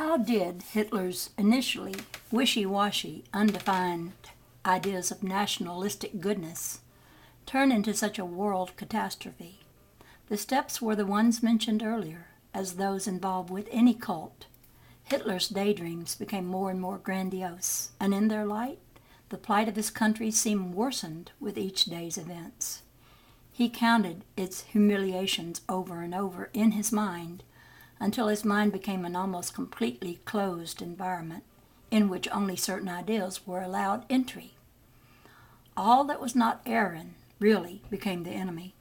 How did Hitler's initially wishy-washy, undefined ideas of nationalistic goodness turn into such a world catastrophe? The steps were the ones mentioned earlier, as those involved with any cult. Hitler's daydreams became more and more grandiose, and in their light, the plight of his country seemed worsened with each day's events. He counted its humiliations over and over in his mind until his mind became an almost completely closed environment in which only certain ideas were allowed entry. All that was not Aryan really became the enemy.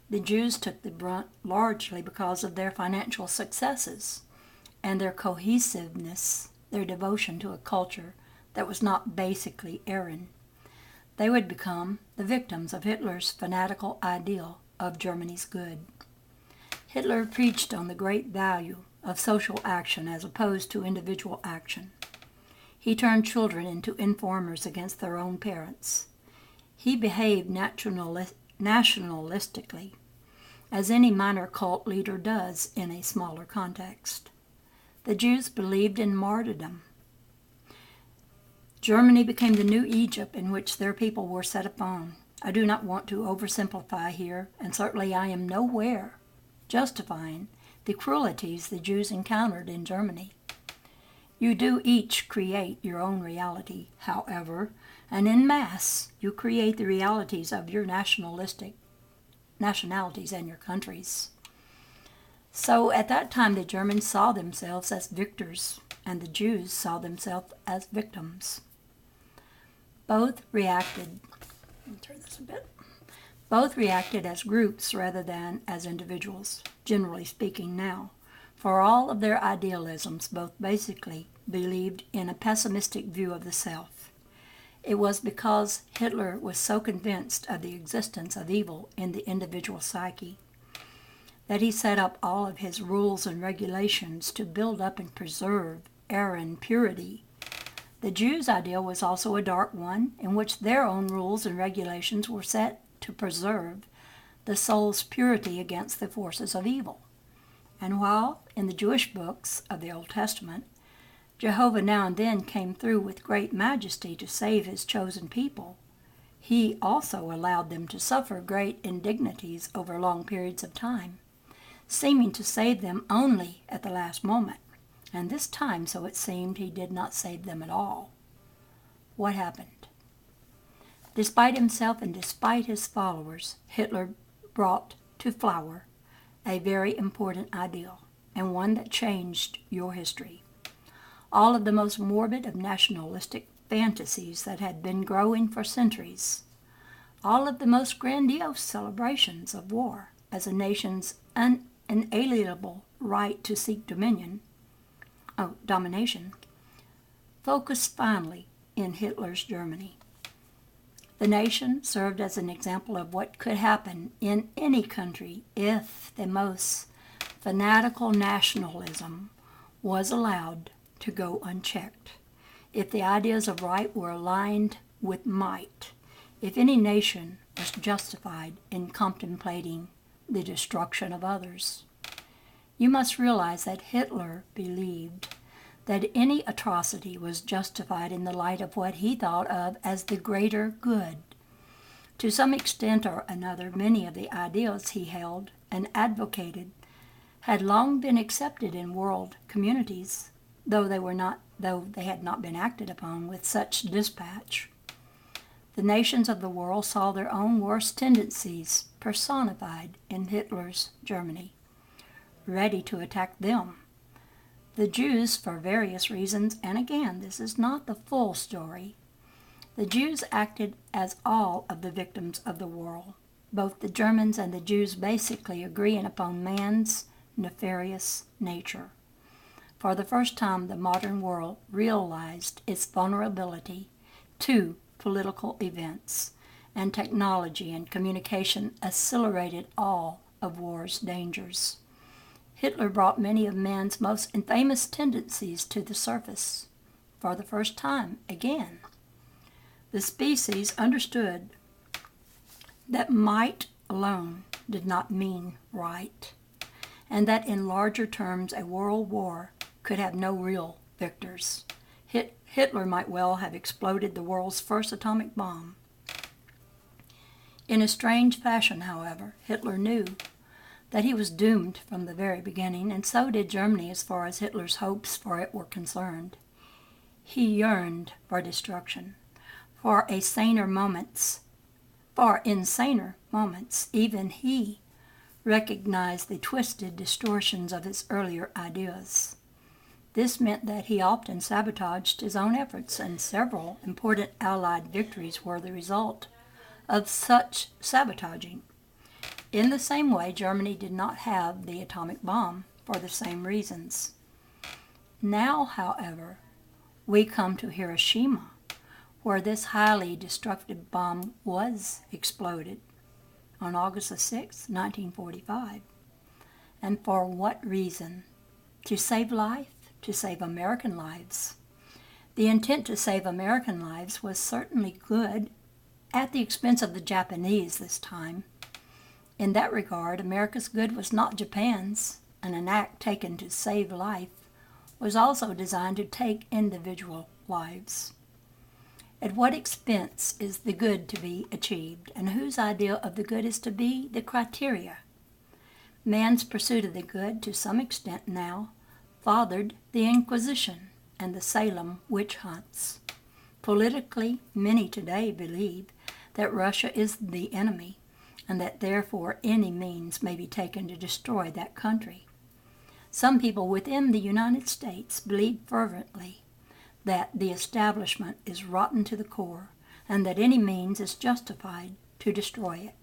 The Jews took the brunt largely because of their financial successes and their cohesiveness, their devotion to a culture that was not basically Aryan. They would become the victims of Hitler's fanatical ideal of Germany's good. Hitler preached on the great value of social action as opposed to individual action. He turned children into informers against their own parents. He behaved nationalistically, as any minor cult leader does in a smaller context. The Jews believed in martyrdom. Germany became the new Egypt in which their people were set upon. I do not want to oversimplify here, and certainly I am nowhere justifying the cruelties the Jews encountered in Germany. You do each create your own reality, however, and en masse you create the realities of your nationalities and your countries. So at that time the Germans saw themselves as victors, and the Jews saw themselves as victims. Both reacted as groups rather than as individuals, generally speaking now. For all of their idealisms, both basically believed in a pessimistic view of the self. It was because Hitler was so convinced of the existence of evil in the individual psyche that he set up all of his rules and regulations to build up and preserve Aryan purity. The Jews' ideal was also a dark one, in which their own rules and regulations were set to preserve the soul's purity against the forces of evil. And while in the Jewish books of the Old Testament, Jehovah now and then came through with great majesty to save his chosen people, he also allowed them to suffer great indignities over long periods of time, seeming to save them only at the last moment. And this time, so it seemed, he did not save them at all. What happened? Despite himself and despite his followers, Hitler brought to flower a very important ideal, and one that changed your history. All of the most morbid of nationalistic fantasies that had been growing for centuries, all of the most grandiose celebrations of war as a nation's unalienable right to seek domination, focused finally in Hitler's Germany. The nation served as an example of what could happen in any country if the most fanatical nationalism was allowed to go unchecked, if the ideas of right were aligned with might, if any nation was justified in contemplating the destruction of others. You must realize that Hitler believed that any atrocity was justified in the light of what he thought of as the greater good. To some extent or another, many of the ideals he held and advocated had long been accepted in world communities, though they had not been acted upon with such dispatch. The nations of the world saw their own worst tendencies personified in Hitler's Germany, ready to attack them. The Jews, for various reasons, and again, this is not the full story, the Jews acted as all of the victims of the world. Both the Germans and the Jews basically agreeing upon man's nefarious nature. For the first time, the modern world realized its vulnerability to political events, and technology and communication accelerated all of war's dangers. Hitler brought many of man's most infamous tendencies to the surface. For the first time, again, the species understood that might alone did not mean right, and that in larger terms a world war could have no real victors. Hitler might well have exploded the world's first atomic bomb. In a strange fashion, however, Hitler knew that he was doomed from the very beginning, and so did Germany as far as Hitler's hopes for it were concerned. He yearned for destruction, for insaner moments. Even he recognized the twisted distortions of his earlier ideas. This meant that he often sabotaged his own efforts, and several important Allied victories were the result of such sabotaging. In the same way, Germany did not have the atomic bomb for the same reasons. Now, however, we come to Hiroshima, where this highly destructive bomb was exploded on August 6, 1945. And for what reason? To save life? To save American lives. The intent to save American lives was certainly good, at the expense of the Japanese this time. In that regard, America's good was not Japan's, and an act taken to save life was also designed to take individual lives. At what expense is the good to be achieved, and whose idea of the good is to be the criteria? Man's pursuit of the good, to some extent now, fathered the Inquisition and the Salem witch hunts. Politically, many today believe that Russia is the enemy, and that therefore any means may be taken to destroy that country. Some people within the United States believe fervently that the establishment is rotten to the core, and that any means is justified to destroy it.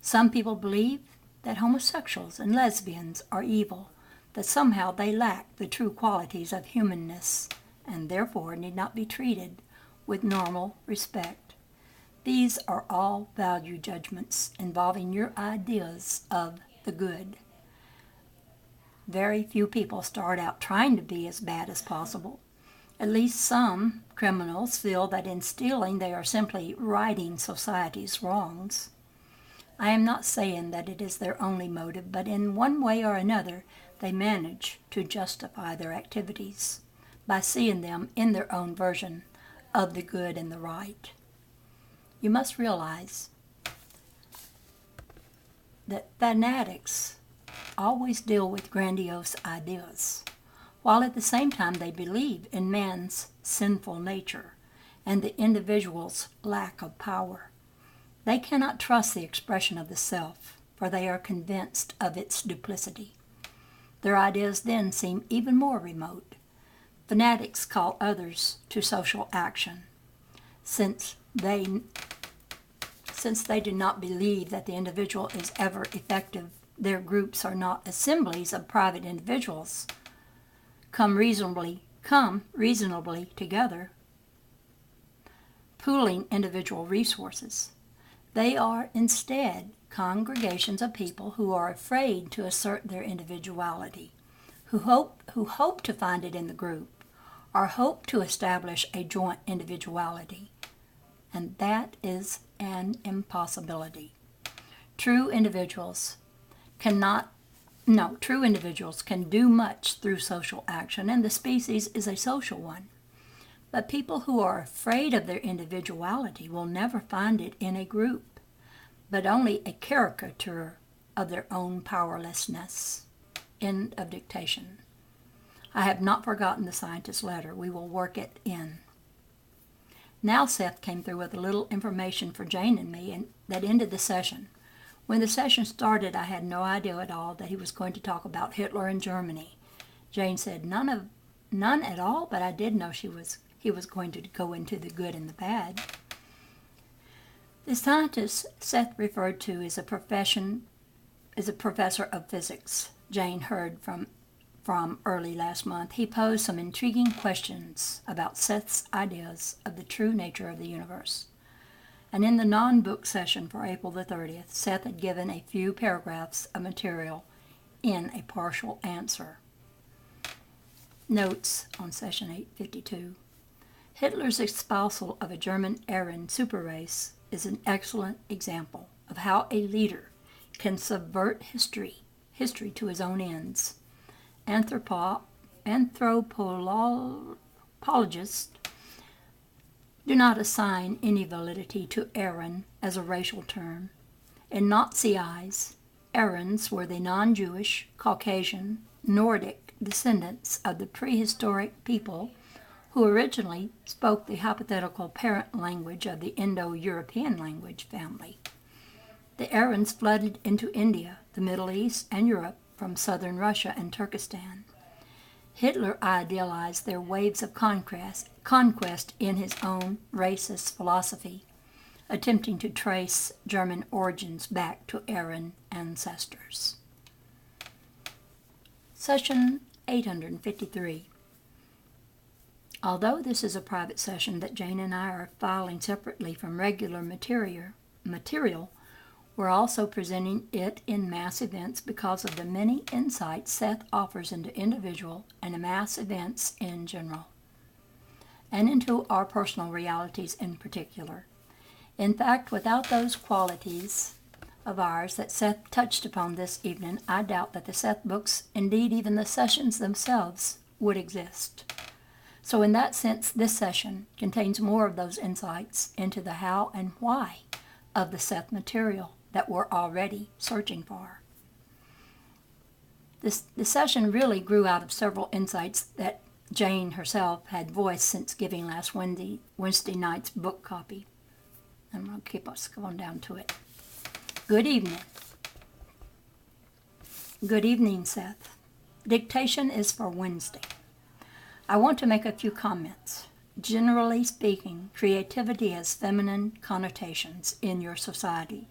Some people believe that homosexuals and lesbians are evil, that somehow they lack the true qualities of humanness, and therefore need not be treated with normal respect. These are all value judgments involving your ideas of the good. Very few people start out trying to be as bad as possible. At least some criminals feel that in stealing they are simply righting society's wrongs. I am not saying that it is their only motive, but in one way or another they manage to justify their activities by seeing them in their own version of the good and the right. You must realize that fanatics always deal with grandiose ideas, while at the same time they believe in man's sinful nature and the individual's lack of power. They cannot trust the expression of the self, for they are convinced of its duplicity. Their ideas then seem even more remote. Fanatics call others to social action, since they do not believe that the individual is ever effective. Their groups are not assemblies of private individuals come reasonably together, pooling individual resources. They are instead congregations of people who are afraid to assert their individuality, who hope to find it in the group, or hope to establish a joint individuality. And that is an impossibility. True individuals can do much through social action, and the species is a social one. But people who are afraid of their individuality will never find it in a group, but only a caricature of their own powerlessness. End of dictation. I have not forgotten the scientist's letter. We will work it in. Now Seth came through with a little information for Jane and me, and that ended the session. When the session started, I had no idea at all that he was going to talk about Hitler and Germany. Jane said none at all, but I did know he was going to go into the good and the bad. The scientist Seth referred to is a professor of physics. Jane heard from early last month. He posed some intriguing questions about Seth's ideas of the true nature of the universe. And in the non-book session for April the 30th, Seth had given a few paragraphs of material in a partial answer. Notes on session 852. Hitler's espousal of a German Aryan superrace is an excellent example of how a leader can subvert history to his own ends. anthropologists do not assign any validity to Aryan as a racial term. In Nazi eyes, Aryans were the non-Jewish, Caucasian, Nordic descendants of the prehistoric people who originally spoke the hypothetical parent language of the Indo-European language family. The Aryans flooded into India, the Middle East, and Europe from southern Russia and Turkestan. Hitler idealized their waves of conquest in his own racist philosophy, attempting to trace German origins back to Aryan ancestors. Session 853. Although this is a private session that Jane and I are filing separately from regular material, we're also presenting it in mass events because of the many insights Seth offers into individual and mass events in general, and into our personal realities in particular. In fact, without those qualities of ours that Seth touched upon this evening, I doubt that the Seth books, indeed even the sessions themselves, would exist. So in that sense, this session contains more of those insights into the how and why of the Seth material that we're already searching for. The session really grew out of several insights that Jane herself had voiced since giving last Wednesday night's book copy. I'm going to keep us going down to it. Good evening. Good evening, Seth. Dictation is for Wednesday. I want to make a few comments. Generally speaking, creativity has feminine connotations in your society,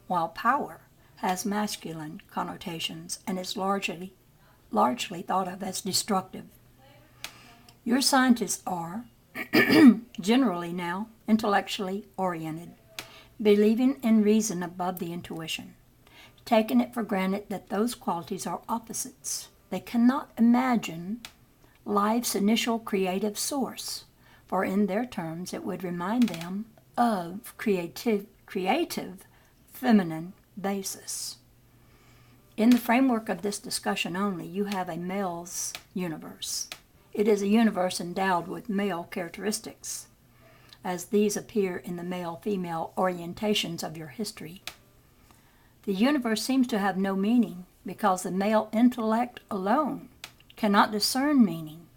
while power has masculine connotations and is largely thought of as destructive. Your scientists are, generally now, intellectually oriented, believing in reason above the intuition, taking it for granted that those qualities are opposites. They cannot imagine life's initial creative source, for in their terms it would remind them of creative feminine basis. In the framework of this discussion only, you have a male's universe. It is a universe endowed with male characteristics, as these appear in the male-female orientations of your history. The universe seems to have no meaning because the male intellect alone cannot discern meaning,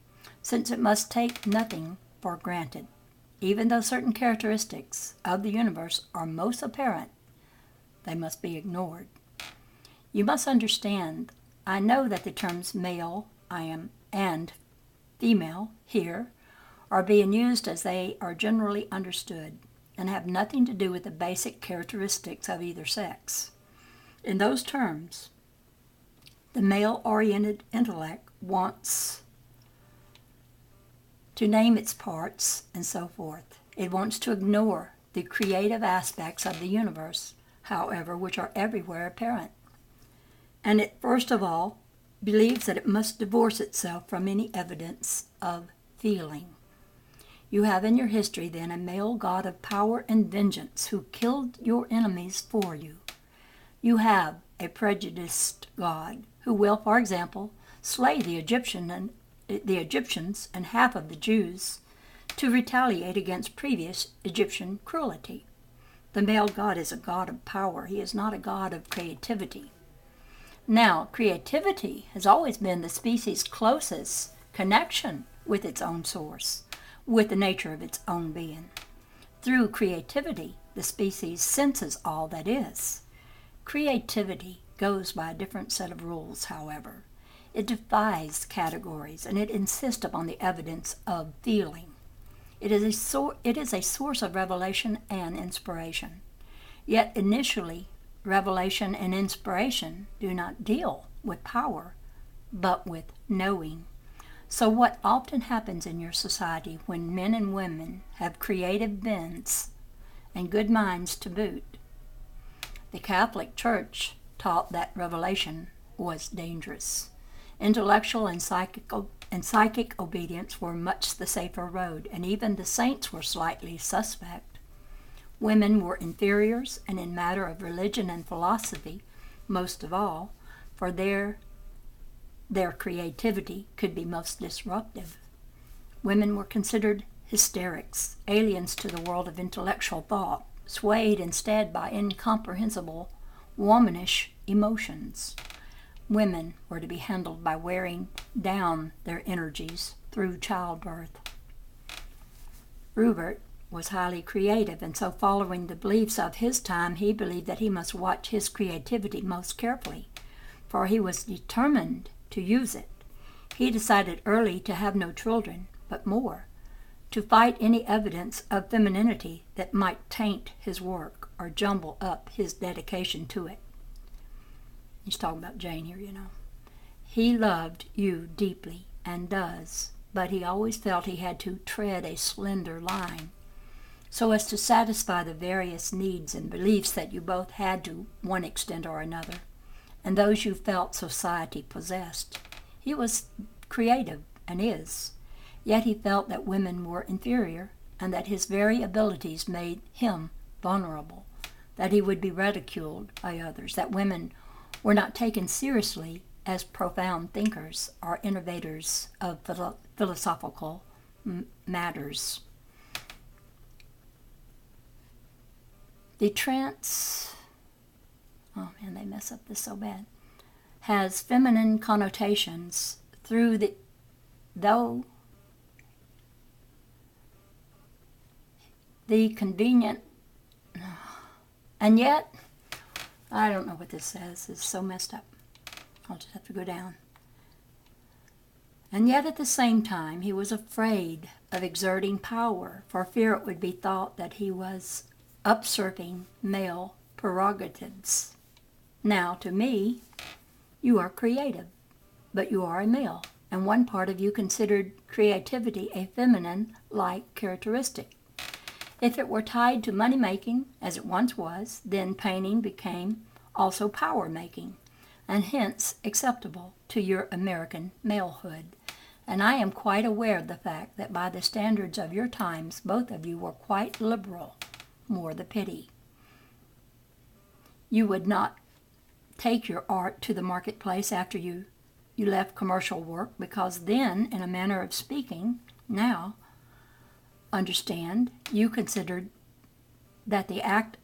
since it must take nothing for granted. Even though certain characteristics of the universe are most apparent, they must be ignored. You must understand, I know that the terms male, and female here are being used as they are generally understood and have nothing to do with the basic characteristics of either sex. In those terms, the male-oriented intellect wants to name its parts and so forth. It wants to ignore the creative aspects of the universe, however, which are everywhere apparent. And it, first of all, believes that it must divorce itself from any evidence of feeling. You have in your history, then, a male god of power and vengeance who killed your enemies for you. You have a prejudiced god who will, for example, slay the Egyptians and half of the Jews to retaliate against previous Egyptian cruelty. The male god is a god of power. He is not a god of creativity. Now, creativity has always been the species' closest connection with its own source, with the nature of its own being. Through creativity, the species senses all that is. Creativity goes by a different set of rules, however. It defies categories, and it insists upon the evidence of feeling. It is a source of revelation and inspiration. Yet initially, revelation and inspiration do not deal with power, but with knowing. So what often happens in your society when men and women have creative bents and good minds to boot? The Catholic Church taught that revelation was dangerous. Intellectual and psychic obedience were much the safer road, and even the saints were slightly suspect. Women were inferiors, and in matter of religion and philosophy, most of all, for there their creativity could be most disruptive. Women were considered hysterics, aliens to the world of intellectual thought, swayed instead by incomprehensible, womanish emotions. Women were to be handled by wearing down their energies through childbirth. Rupert was highly creative, and so following the beliefs of his time, he believed that he must watch his creativity most carefully, for he was determined to use it. He decided early to have no children, but more, to fight any evidence of femininity that might taint his work or jumble up his dedication to it. He's talking about Jane here, you know. He loved you deeply, and does, but he always felt he had to tread a slender line so as to satisfy the various needs and beliefs that you both had to one extent or another, and those you felt society possessed. He was creative, and is, yet he felt that women were inferior, and that his very abilities made him vulnerable, that he would be ridiculed by others, that women were not taken seriously as profound thinkers or innovators of philosophical matters. The trance, oh man, they mess up this so bad, has feminine connotations though the convenient, and yet, I don't know what this says, it's so messed up. I'll just have to go down. And yet at the same time, he was afraid of exerting power, for fear it would be thought that he was usurping male prerogatives. Now, to me, you are creative, but you are a male, and one part of you considered creativity a feminine-like characteristic. If it were tied to money-making, as it once was, then painting became also power-making, and hence acceptable to your American malehood. And I am quite aware of the fact that by the standards of your times, both of you were quite liberal, more the pity. You would not take your art to the marketplace after you left commercial work, because then, in a manner of speaking, now, understand, you considered that the act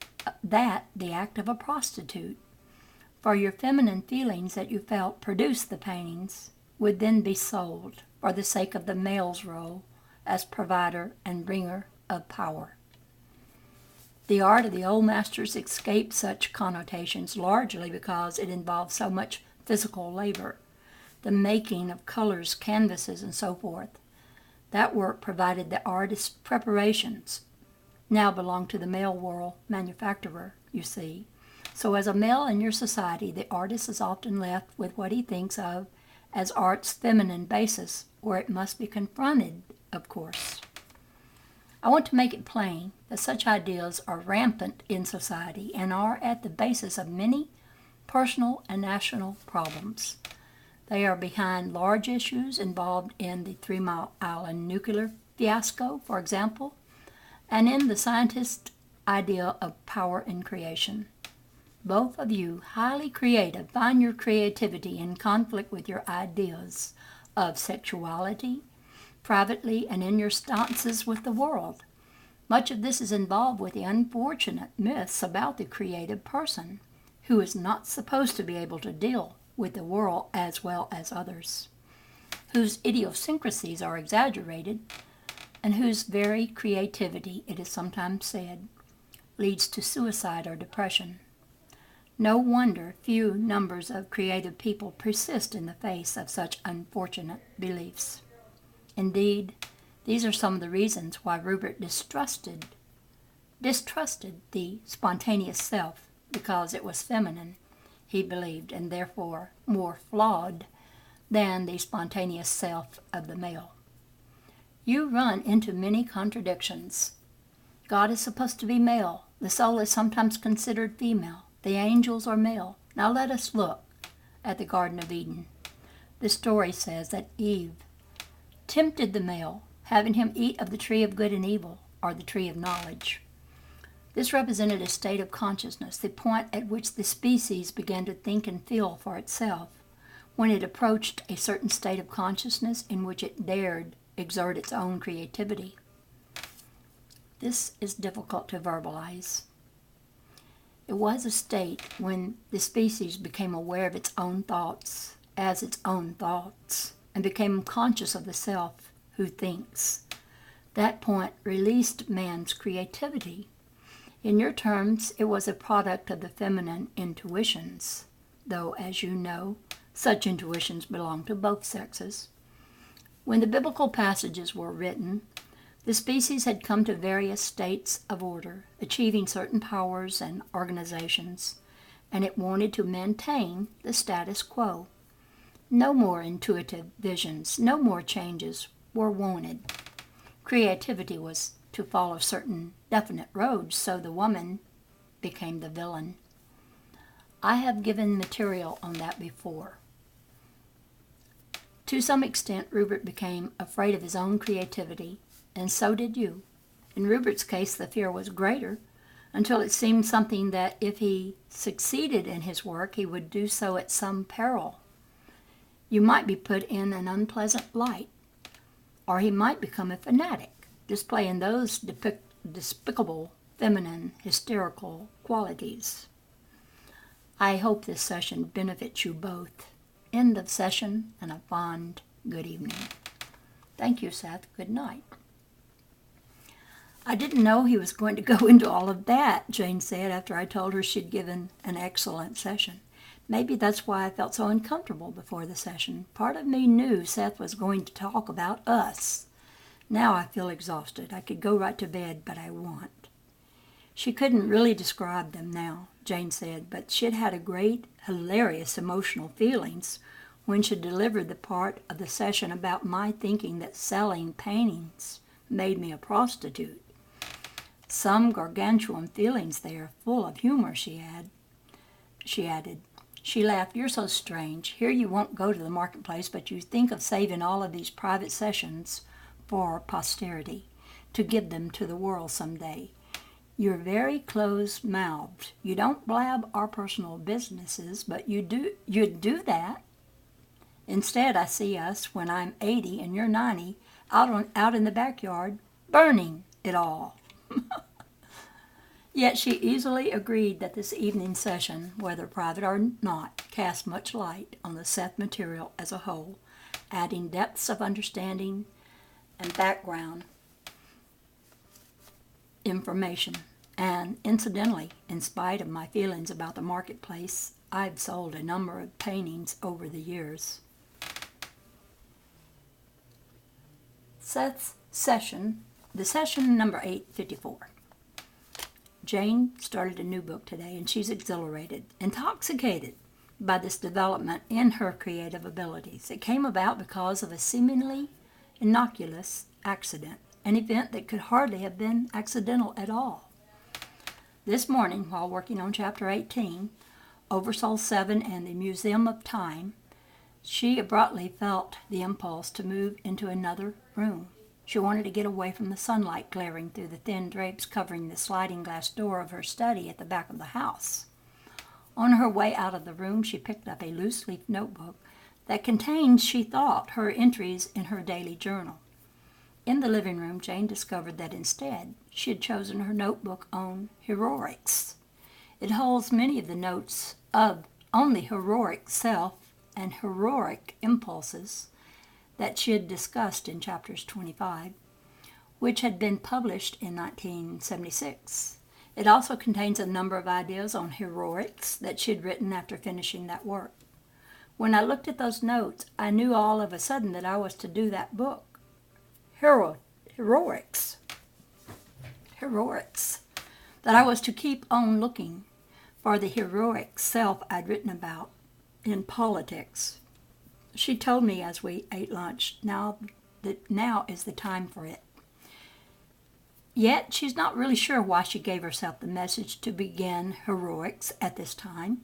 of a prostitute. For your feminine feelings that you felt produced the paintings would then be sold for the sake of the male's role as provider and bringer of power. The art of the old masters escaped such connotations largely because it involved so much physical labor, the making of colors, canvases, and so forth. That work provided the artist's preparations, now belong to the male world manufacturer, you see. So as a male in your society, the artist is often left with what he thinks of as art's feminine basis, where it must be confronted, of course. I want to make it plain that such ideas are rampant in society and are at the basis of many personal and national problems. They are behind large issues involved in the 3 Mile Island nuclear fiasco, for example, and in the scientist's idea of power in creation. Both of you, highly creative, find your creativity in conflict with your ideas of sexuality, privately and in your stances with the world. Much of this is involved with the unfortunate myths about the creative person, who is not supposed to be able to deal with the world as well as others, whose idiosyncrasies are exaggerated, and whose very creativity, it is sometimes said, leads to suicide or depression. No wonder few numbers of creative people persist in the face of such unfortunate beliefs. Indeed, these are some of the reasons why Rupert distrusted the spontaneous self, because it was feminine, he believed, and therefore more flawed than the spontaneous self of the male. You run into many contradictions. God is supposed to be male. The soul is sometimes considered female. The angels are male. Now let us look at the Garden of Eden. The story says that Eve tempted the male, having him eat of the tree of good and evil, or the tree of knowledge. This represented a state of consciousness, the point at which the species began to think and feel for itself, when it approached a certain state of consciousness in which it dared exert its own creativity. This is difficult to verbalize. It was a state when the species became aware of its own thoughts as its own thoughts and became conscious of the self who thinks. That point released man's creativity. In your terms, it was a product of the feminine intuitions, though, as you know, such intuitions belong to both sexes. When the biblical passages were written, the species had come to various states of order, achieving certain powers and organizations, and it wanted to maintain the status quo. No more intuitive visions, no more changes were wanted. Creativity was to follow certain definite roads, so the woman became the villain. I have given material on that before. To some extent, Rupert became afraid of his own creativity, and so did you. In Rupert's case, the fear was greater, until it seemed something that if he succeeded in his work, he would do so at some peril. You might be put in an unpleasant light, or he might become a fanatic, displaying those despicable, feminine, hysterical qualities. I hope this session benefits you both. End of session, and a fond good evening. Thank you, Seth. Good night. I didn't know he was going to go into all of that, Jane said after I told her she'd given an excellent session. Maybe that's why I felt so uncomfortable before the session. Part of me knew Seth was going to talk about us. Now I feel exhausted. I could go right to bed, but I won't. She couldn't really describe them now, Jane said, but she'd had a great, hilarious emotional feelings when she delivered the part of the session about my thinking that selling paintings made me a prostitute. Some gargantuan feelings there, full of humor, she added. She laughed. You're so strange. Here you won't go to the marketplace, but you think of saving all of these private sessions for posterity, to give them to the world someday. You're very close-mouthed. You don't blab our personal businesses, but you'd do that. Instead, I see us, when I'm 80 and you're 90, out in the backyard, burning it all. Yet she easily agreed that this evening session, whether private or not, cast much light on the Seth material as a whole, adding depths of understanding and background information. And incidentally, in spite of my feelings about the marketplace, I've sold a number of paintings over the years. Seth's session, the session number 854. Jane started a new book today, and she's exhilarated, intoxicated by this development in her creative abilities. It came about because of a seemingly innocuous accident, an event that could hardly have been accidental at all. This morning, while working on Chapter 18, Oversoul 7 and the Museum of Time, she abruptly felt the impulse to move into another room. She wanted to get away from the sunlight glaring through the thin drapes covering the sliding glass door of her study at the back of the house. On her way out of the room, she picked up a loose-leaf notebook that contained, she thought, her entries in her daily journal. In the living room, Jane discovered that instead she had chosen her notebook on heroics. It holds many of the notes on the heroic self and heroic impulses that she had discussed in chapters 25, which had been published in 1976. It also contains a number of ideas on heroics that she had written after finishing that work. When I looked at those notes, I knew all of a sudden that I was to do that book. Heroics. That I was to keep on looking for the heroic self I'd written about in politics. She told me as we ate lunch, now is the time for it. Yet she's not really sure why she gave herself the message to begin heroics at this time.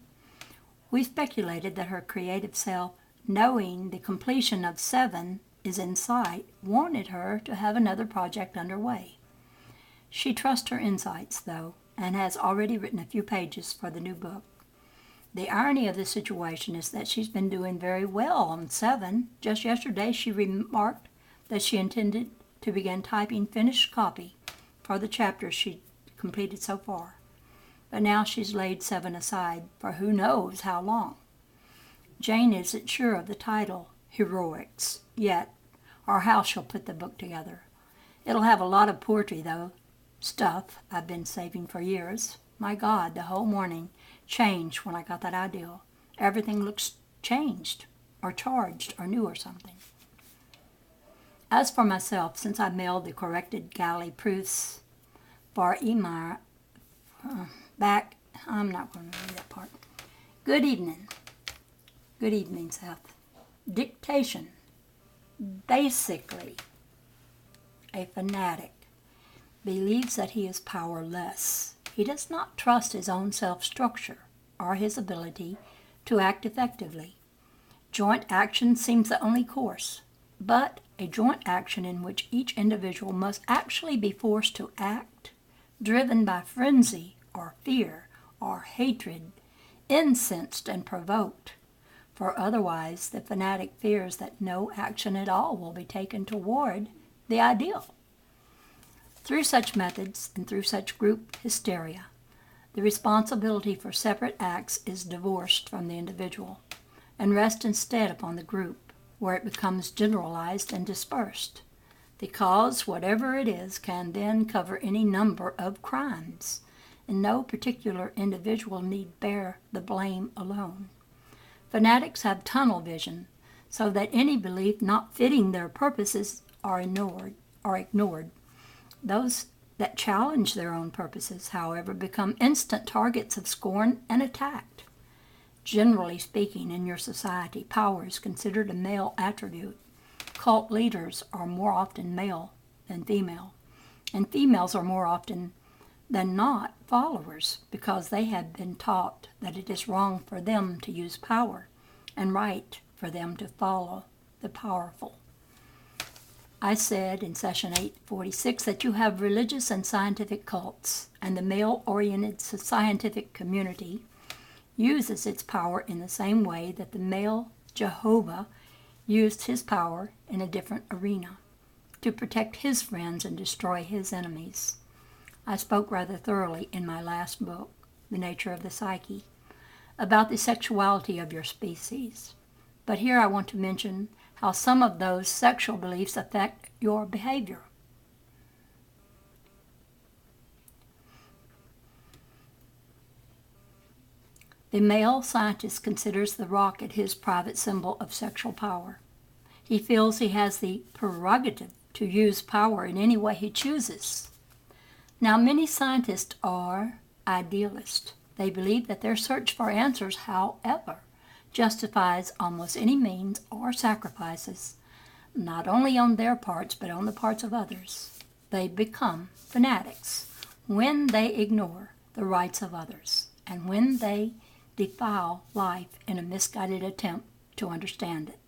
We speculated that her creative self, knowing the completion of 7 is in sight, wanted her to have another project underway. She trusts her insights, though, and has already written a few pages for the new book. The irony of the situation is that she's been doing very well on 7. Just yesterday she remarked that she intended to begin typing finished copy for the chapters she completed so far. But now she's laid 7 aside for who knows how long. Jane isn't sure of the title, Heroics, yet, or how she'll put the book together. It'll have a lot of poetry, though. Stuff I've been saving for years. My God, the whole morning changed when I got that idea. Everything looks changed, or charged, or new or something. As for myself, since I mailed the corrected galley proofs for Emir back, I'm not going to read that part. Good evening. Good evening, Seth. Dictation. Basically, a fanatic believes that he is powerless. He does not trust his own self-structure or his ability to act effectively. Joint action seems the only course, but a joint action in which each individual must actually be forced to act, driven by frenzy or fear or hatred, incensed and provoked. For otherwise the fanatic fears that no action at all will be taken toward the ideal. Through such methods and through such group hysteria, the responsibility for separate acts is divorced from the individual and rests instead upon the group, where it becomes generalized and dispersed. The cause, whatever it is, can then cover any number of crimes, and no particular individual need bear the blame alone. Fanatics have tunnel vision, so that any belief not fitting their purposes are ignored. Those that challenge their own purposes, however, become instant targets of scorn and attack. Generally speaking, in your society, power is considered a male attribute. Cult leaders are more often male than female, and females are more often than not followers, because they have been taught that it is wrong for them to use power and right for them to follow the powerful. I said in session 846 that you have religious and scientific cults, and the male-oriented scientific community uses its power in the same way that the male Jehovah used his power in a different arena, to protect his friends and destroy his enemies. I spoke rather thoroughly in my last book, The Nature of the Psyche, about the sexuality of your species. But here I want to mention how some of those sexual beliefs affect your behavior. The male scientist considers the rocket his private symbol of sexual power. He feels he has the prerogative to use power in any way he chooses. Now, many scientists are idealists. They believe that their search for answers, however, justifies almost any means or sacrifices, not only on their parts, but on the parts of others. They become fanatics when they ignore the rights of others, and when they defile life in a misguided attempt to understand it.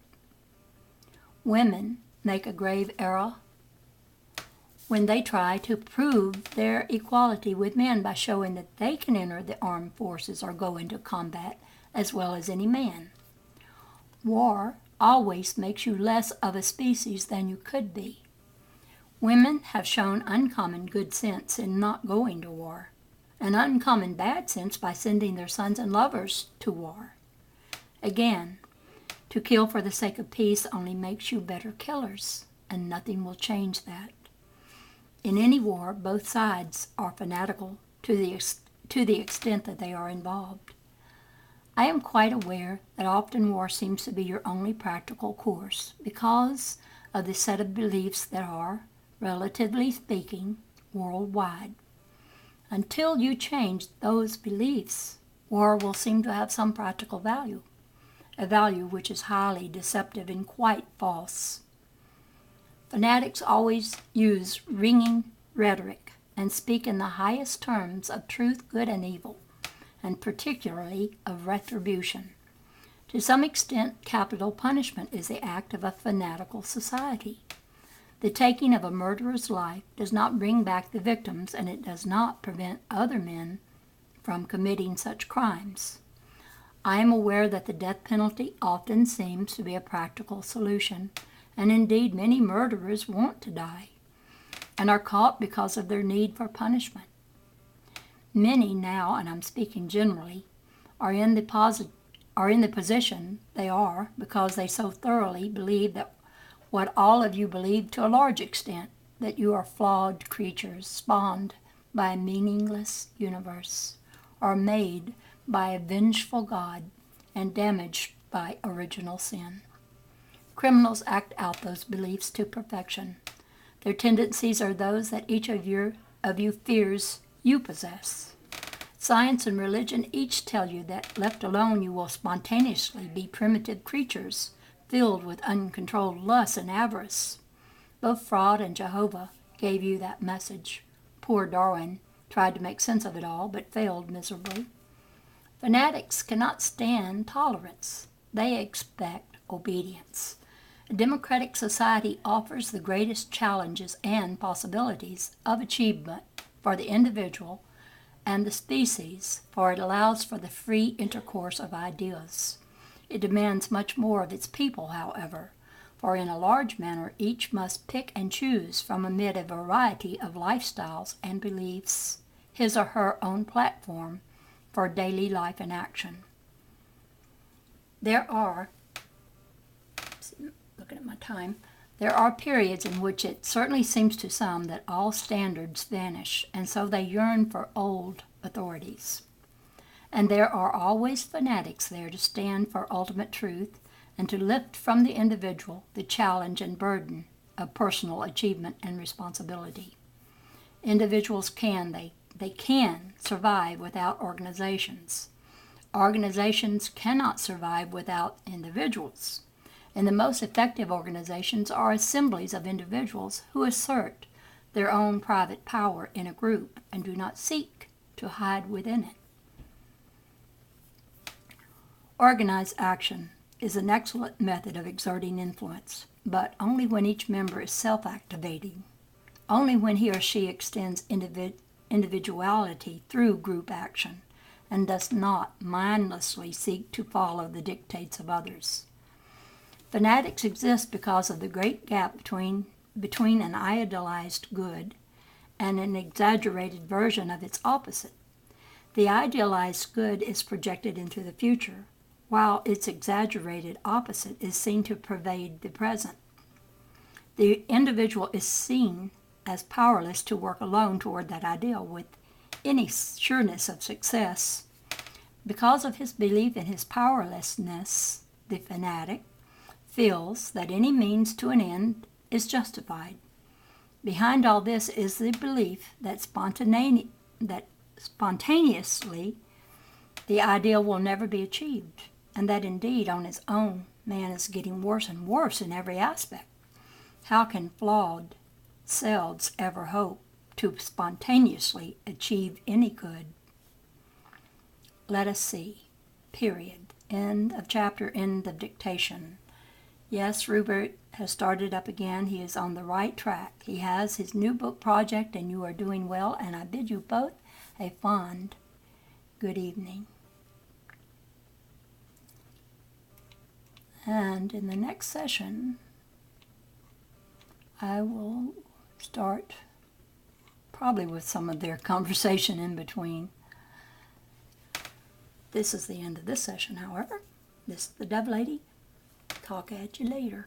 Women make a grave error when they try to prove their equality with men by showing that they can enter the armed forces or go into combat as well as any man. War always makes you less of a species than you could be. Women have shown uncommon good sense in not going to war, and uncommon bad sense by sending their sons and lovers to war. Again, to kill for the sake of peace only makes you better killers, and nothing will change that. In any war, both sides are fanatical to the extent that they are involved. I am quite aware that often war seems to be your only practical course because of the set of beliefs that are, relatively speaking, worldwide. Until you change those beliefs, war will seem to have some practical value, a value which is highly deceptive and quite false. Fanatics always use ringing rhetoric and speak in the highest terms of truth, good, and evil, and particularly of retribution. To some extent, capital punishment is the act of a fanatical society. The taking of a murderer's life does not bring back the victims, and it does not prevent other men from committing such crimes. I am aware that the death penalty often seems to be a practical solution, and indeed many murderers want to die and are caught because of their need for punishment. Many now, and I'm speaking generally, are in the position they are because they so thoroughly believe that what all of you believe to a large extent, that you are flawed creatures spawned by a meaningless universe, or made by a vengeful God and damaged by original sin. Criminals act out those beliefs to perfection. Their tendencies are those that each of you fears you possess. Science and religion each tell you that left alone you will spontaneously be primitive creatures filled with uncontrolled lust and avarice. Both Fraud and Jehovah gave you that message. Poor Darwin tried to make sense of it all, but failed miserably. Fanatics cannot stand tolerance. They expect obedience. A democratic society offers the greatest challenges and possibilities of achievement for the individual and the species, for it allows for the free intercourse of ideas. It demands much more of its people, however, for in a large manner each must pick and choose from amid a variety of lifestyles and beliefs his or her own platform for daily life and action. There are periods in which it certainly seems to some that all standards vanish, and so they yearn for old authorities. And there are always fanatics there to stand for ultimate truth and to lift from the individual the challenge and burden of personal achievement and responsibility. Individuals can survive without organizations. Organizations cannot survive without individuals. And the most effective organizations are assemblies of individuals who assert their own private power in a group and do not seek to hide within it. Organized action is an excellent method of exerting influence, but only when each member is self-activating, only when he or she extends individuality through group action and does not mindlessly seek to follow the dictates of others. Fanatics exist because of the great gap between an idealized good and an exaggerated version of its opposite. The idealized good is projected into the future, while its exaggerated opposite is seen to pervade the present. The individual is seen as powerless to work alone toward that ideal with any sureness of success. Because of his belief in his powerlessness, the fanatic feels that any means to an end is justified. Behind all this is the belief that spontaneously the ideal will never be achieved, and that indeed on his own man is getting worse and worse in every aspect. How can flawed selves ever hope to spontaneously achieve any good? Let us see. Period. End of chapter, end of dictation. Yes, Rupert has started up again. He is on the right track. He has his new book project, and you are doing well, and I bid you both a fond good evening. And in the next session, I will start probably with some of their conversation in between. This is the end of this session, however. This is the Dove Lady. Talk at you later.